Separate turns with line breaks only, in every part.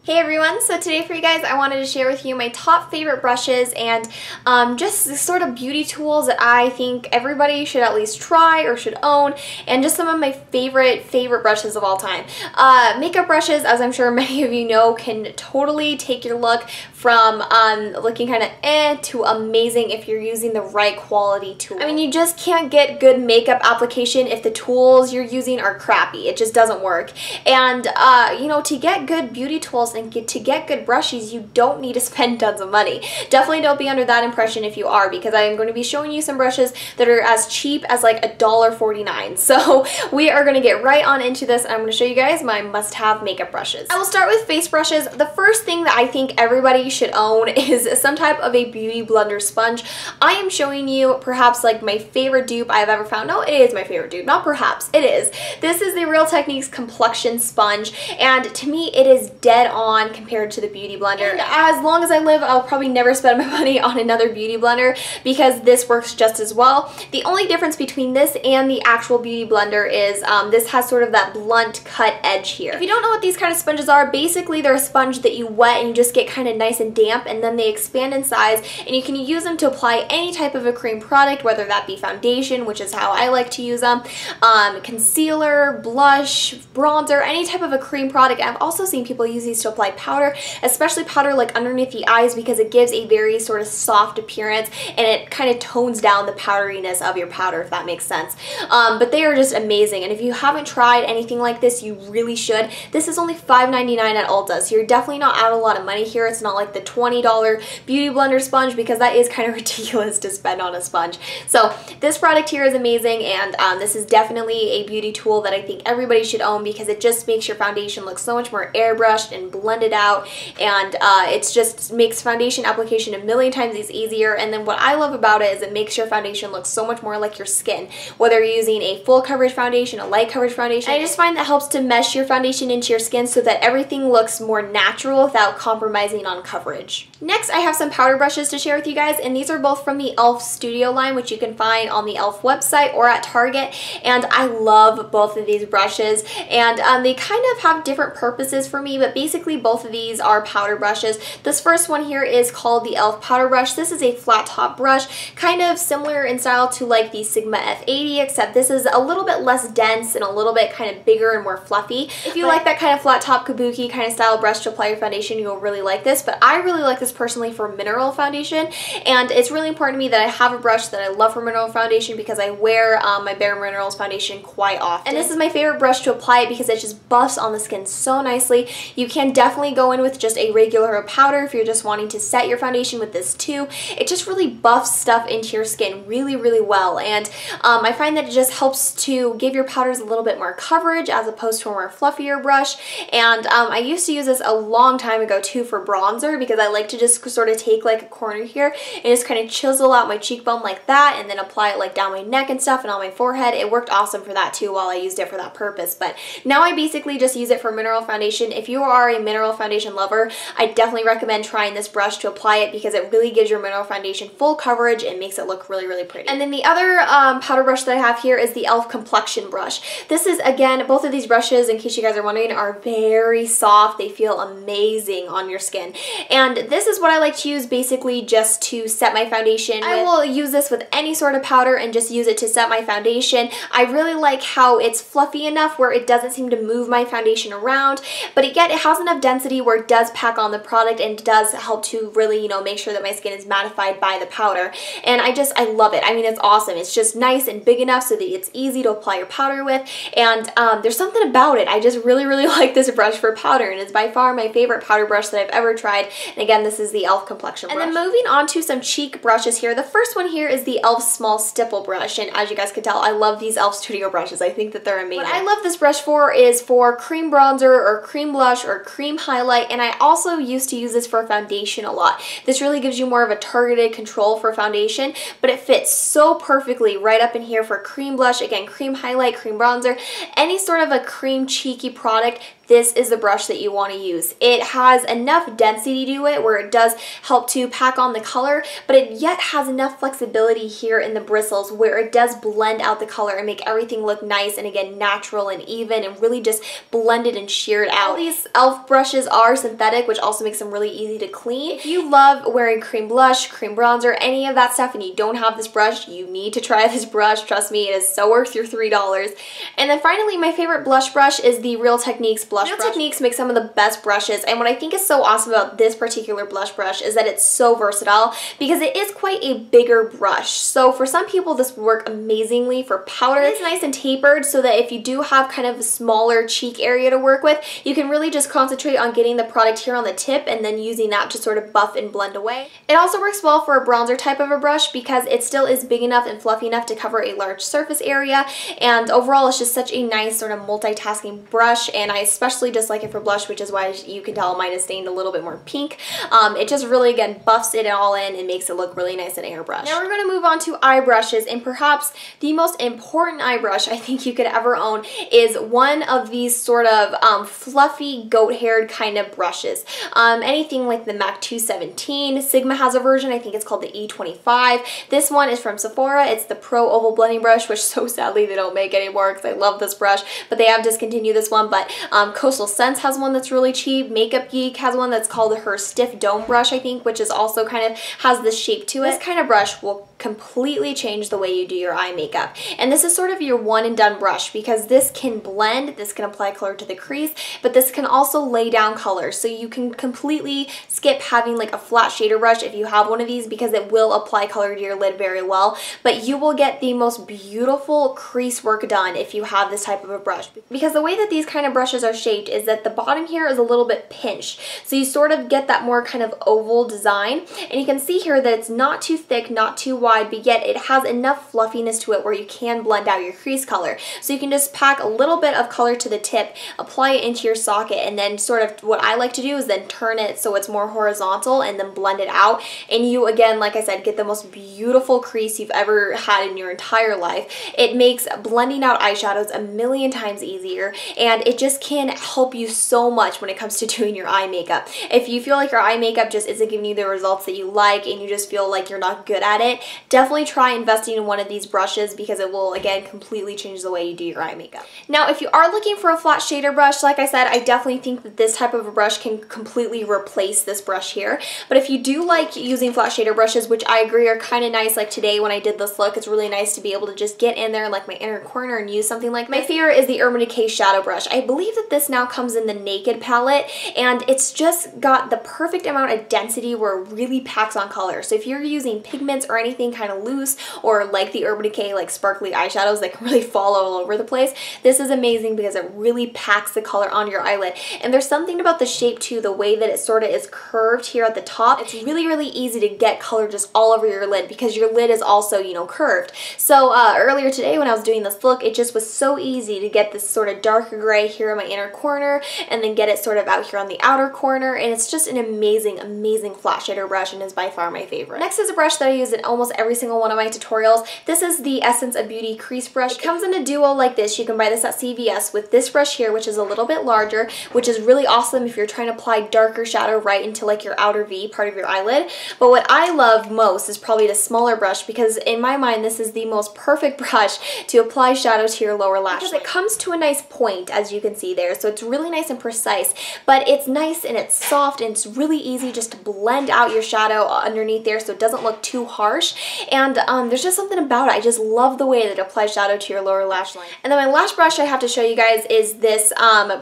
Hey everyone, so today for you guys I wanted to share with you my top favorite brushes and just the sort of beauty tools that I think everybody should at least try or should own, and just some of my favorite brushes of all time. Makeup brushes, as I'm sure many of you know, can totally take your look from looking kind of to amazing if you're using the right quality tool. I mean, you just can't get good makeup application if the tools you're using are crappy. It just doesn't work. And you know, to get good beauty tools and to get good brushes, you don't need to spend tons of money. Definitely don't be under that impression if you are, because I am going to be showing you some brushes that are as cheap as like $1.49. So we are going to get right on into this, and I'm going to show you guys my must-have makeup brushes. I will start with face brushes. The first thing that I think everybody should own is some type of a beauty blender sponge. I am showing you perhaps like my favorite dupe I've ever found. No, it is my favorite dupe, not perhaps, it is. This is the Real Techniques complexion sponge, and to me it is dead on compared to the beauty blender. And as long as I live, I'll probably never spend my money on another beauty blender because this works just as well. The only difference between this and the actual beauty blender is this has sort of that blunt cut edge here. If you don't know what these kind of sponges are, basically they're a sponge that you wet and you just get kind of nice and damp, and then they expand in size, and you can use them to apply any type of a cream product, whether that be foundation, which is how I like to use them, concealer, blush, bronzer, any type of a cream product. I've also seen people use these to apply powder, especially powder like underneath the eyes, because it gives a very sort of soft appearance and it kind of tones down the powderiness of your powder, if that makes sense. But they are just amazing, and if you haven't tried anything like this, you really should. This is only $5.99 at Ulta, so you're definitely not out a lot of money here. It's not like the $20 beauty blender sponge, because that is kind of ridiculous to spend on a sponge. So this product here is amazing, and this is definitely a beauty tool that I think everybody should own, because it just makes your foundation look so much more airbrushed and blended out, and it just makes foundation application a million times easier. And then what I love about it is it makes your foundation look so much more like your skin, whether you're using a full coverage foundation, a light coverage foundation. I just find that helps to mesh your foundation into your skin so that everything looks more natural without compromising on coverage. Next, I have some powder brushes to share with you guys, and these are both from the e.l.f. Studio line, which you can find on the e.l.f. website or at Target, and I love both of these brushes, and they kind of have different purposes for me, but basically both of these are powder brushes. This first one here is called the e.l.f. powder brush. This is a flat top brush, kind of similar in style to like the Sigma F80, except this is a little bit less dense and a little bit kind of bigger and more fluffy. If you like that kind of flat top kabuki kind of style brush to apply your foundation, you'll really like this, but I really like this personally for mineral foundation, and it's really important to me that I have a brush that I love for mineral foundation, because I wear my Bare Minerals foundation quite often. And this is my favorite brush to apply it because it just buffs on the skin so nicely. You can definitely go in with just a regular powder if you're just wanting to set your foundation with this too. It just really buffs stuff into your skin really well, and I find that it just helps to give your powders a little bit more coverage as opposed to a more fluffier brush. And I used to use this a long time ago too for bronzer, because I like to just sort of take like a corner here and just kind of chisel out my cheekbone like that, and then apply it like down my neck and stuff and on my forehead. It worked awesome for that too while I used it for that purpose, but now I basically just use it for mineral foundation. If you are a mineral foundation lover, I definitely recommend trying this brush to apply it, because it really gives your mineral foundation full coverage and makes it look really pretty. And then the other powder brush that I have here is the e.l.f. complexion brush. This is, again, both of these brushes, in case you guys are wondering, are very soft. They feel amazing on your skin, and this is what I like to use basically just to set my foundation. I will use this with any sort of powder and just use it to set my foundation. I really like how it's fluffy enough where it doesn't seem to move my foundation around, but yet it has enough density where it does pack on the product and does help to really, you know, make sure that my skin is mattified by the powder. And I love it. I mean, it's awesome. It's just nice and big enough so that it's easy to apply your powder with, and there's something about it. I just really like this brush for powder, and it's by far my favorite powder brush that I've ever tried. And again, this is the e.l.f. complexion brush. And then moving on to some cheek brushes here. The first one here is the e.l.f. small stipple brush, and as you guys can tell, I love these e.l.f. Studio brushes. I think that they're amazing. What I love this brush for is for cream bronzer or cream blush or cream highlight, and I also used to use this for foundation a lot. This really gives you more of a targeted control for foundation, but it fits so perfectly right up in here for cream blush, again, cream highlight, cream bronzer, any sort of a cream cheeky product. this is the brush that you want to use. It has enough density to it where it does help to pack on the color, but it yet has enough flexibility here in the bristles where it does blend out the color and make everything look nice and again natural and even and really just blended and sheared out. All these e.l.f. brushes are synthetic, which also makes them really easy to clean. If you love wearing cream blush, cream bronzer, any of that stuff, and you don't have this brush, you need to try this brush. Trust me, it is so worth your $3. And then finally, my favorite blush brush is the Real Techniques blush brush. Real Techniques make some of the best brushes, and what I think is so awesome about this particular blush brush is that it's so versatile because it is quite a bigger brush. So for some people, this would work amazingly for powder. It's nice and tapered so that if you do have kind of a smaller cheek area to work with, you can really just concentrate on getting the product here on the tip and then using that to sort of buff and blend away. It also works well for a bronzer type of a brush because it still is big enough and fluffy enough to cover a large surface area, and overall it's just such a nice sort of multitasking brush, and I especially just like it for blush, which is why you can tell mine is stained a little bit more pink. It just really, again, buffs it all in and makes it look really nice and airbrushed. Now we're going to move on to eye brushes, and perhaps the most important eye brush I think you could ever own is one of these sort of fluffy goat-haired kind of brushes. Anything like the MAC 217, Sigma has a version, I think it's called the E25. This one is from Sephora. It's the Pro Oval Blending Brush, which so sadly they don't make anymore because I love this brush, but they have discontinued this one. But Coastal Scents has one that's really cheap. Makeup Geek has one that's called her Stiff Dome Brush, I think, which is also kind of has this shape to it. This kind of brush will completely change the way you do your eye makeup. And this is sort of your one and done brush because this can blend, this can apply color to the crease, but this can also lay down color. So you can completely skip having like a flat shader brush if you have one of these because it will apply color to your lid very well, but you will get the most beautiful crease work done if you have this type of a brush. Because the way that these kind of brushes are shaped is that the bottom here is a little bit pinched. So you sort of get that more kind of oval design, and you can see here that it's not too thick, not too wide, but yet it has enough fluffiness to it where you can blend out your crease color. So you can just pack a little bit of color to the tip, apply it into your socket, and then sort of what I like to do is then turn it so it's more horizontal and then blend it out. And you, again, like I said, get the most beautiful crease you've ever had in your entire life. It makes blending out eyeshadows a million times easier, and it just can help you so much when it comes to doing your eye makeup. If you feel like your eye makeup just isn't giving you the results that you like and you just feel like you're not good at it, definitely try investing in one of these brushes because it will, again, completely change the way you do your eye makeup. Now, if you are looking for a flat shader brush, like I said, I definitely think that this type of a brush can completely replace this brush here. But if you do like using flat shader brushes, which I agree are kind of nice, like today when I did this look, it's really nice to be able to just get in there in like my inner corner and use something like my favorite is the Urban Decay Shadow Brush. I believe that this now comes in the Naked palette, and it's just got the perfect amount of density where it really packs on color. So if you're using pigments or anything kind of loose, or like the Urban Decay like sparkly eyeshadows that can really fall all over the place, this is amazing because it really packs the color on your eyelid. And there's something about the shape too, the way that it sort of is curved here at the top. It's really, really easy to get color just all over your lid because your lid is also, you know, curved. So earlier today when I was doing this look, it just was so easy to get this sort of darker gray here in my inner corner and then get it sort of out here on the outer corner, and it's just an amazing, amazing flat shader brush and is by far my favorite. Next is a brush that I use in almost every single one of my tutorials. This is the Essence of Beauty Crease Brush. It comes in a duo like this. You can buy this at CVS with this brush here, which is a little bit larger, which is really awesome if you're trying to apply darker shadow right into like your outer V part of your eyelid. But what I love most is probably the smaller brush because in my mind this is the most perfect brush to apply shadow to your lower lash line. Because it comes to a nice point, as you can see there, so it's really nice and precise, but it's nice and it's soft and it's really easy just to blend out your shadow underneath there so it doesn't look too harsh. And there's just something about it. I just love the way that it applies shadow to your lower lash line. And then my last brush I have to show you guys is this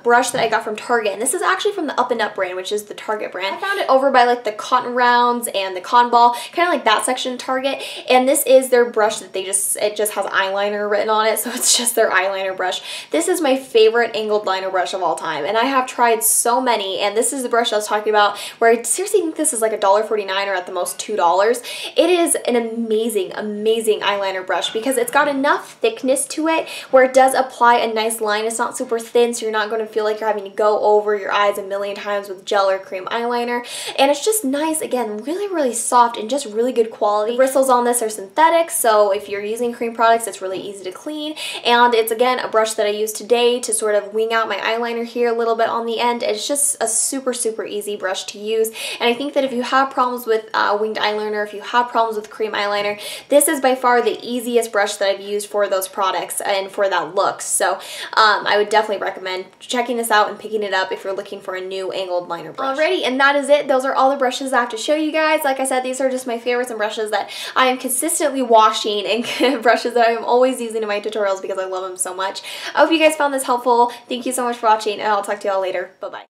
brush that I got from Target, and this is actually from the Up and Up brand, which is the Target brand. I found it over by like the Cotton Rounds and the Cotton Ball, kind of like that section of Target, and this is their brush that it just has eyeliner written on it, so it's just their eyeliner brush. This is my favorite angled liner brush of all time, and I have tried so many, and this is the brush I was talking about where I seriously think this is like $1.49 or at the most $2. It is an amazing, amazing eyeliner brush because it's got enough thickness to it where it does apply a nice line. It's not super thin, so you're not going to feel like you're having to go over your eyes a million times with gel or cream eyeliner. And it's just nice, again, really, really soft and just really good quality. The bristles on this are synthetic, so if you're using cream products, it's really easy to clean. And it's, again, a brush that I used today to sort of wing out my eyeliner here a little bit on the end. It's just a super, super easy brush to use. And I think that if you have problems with winged eyeliner, if you have problems with cream eyeliner, this is by far the easiest brush that I've used for those products and for that look. So I would definitely recommend checking this out and picking it up if you're looking for a new angled liner brush. Alrighty, and that is it. Those are all the brushes I have to show you guys. Like I said, these are just my favorites and brushes that I am consistently washing and brushes that I am always using in my tutorials because I love them so much. I hope you guys found this helpful. Thank you so much for watching, and I'll talk to y'all later. Bye-bye.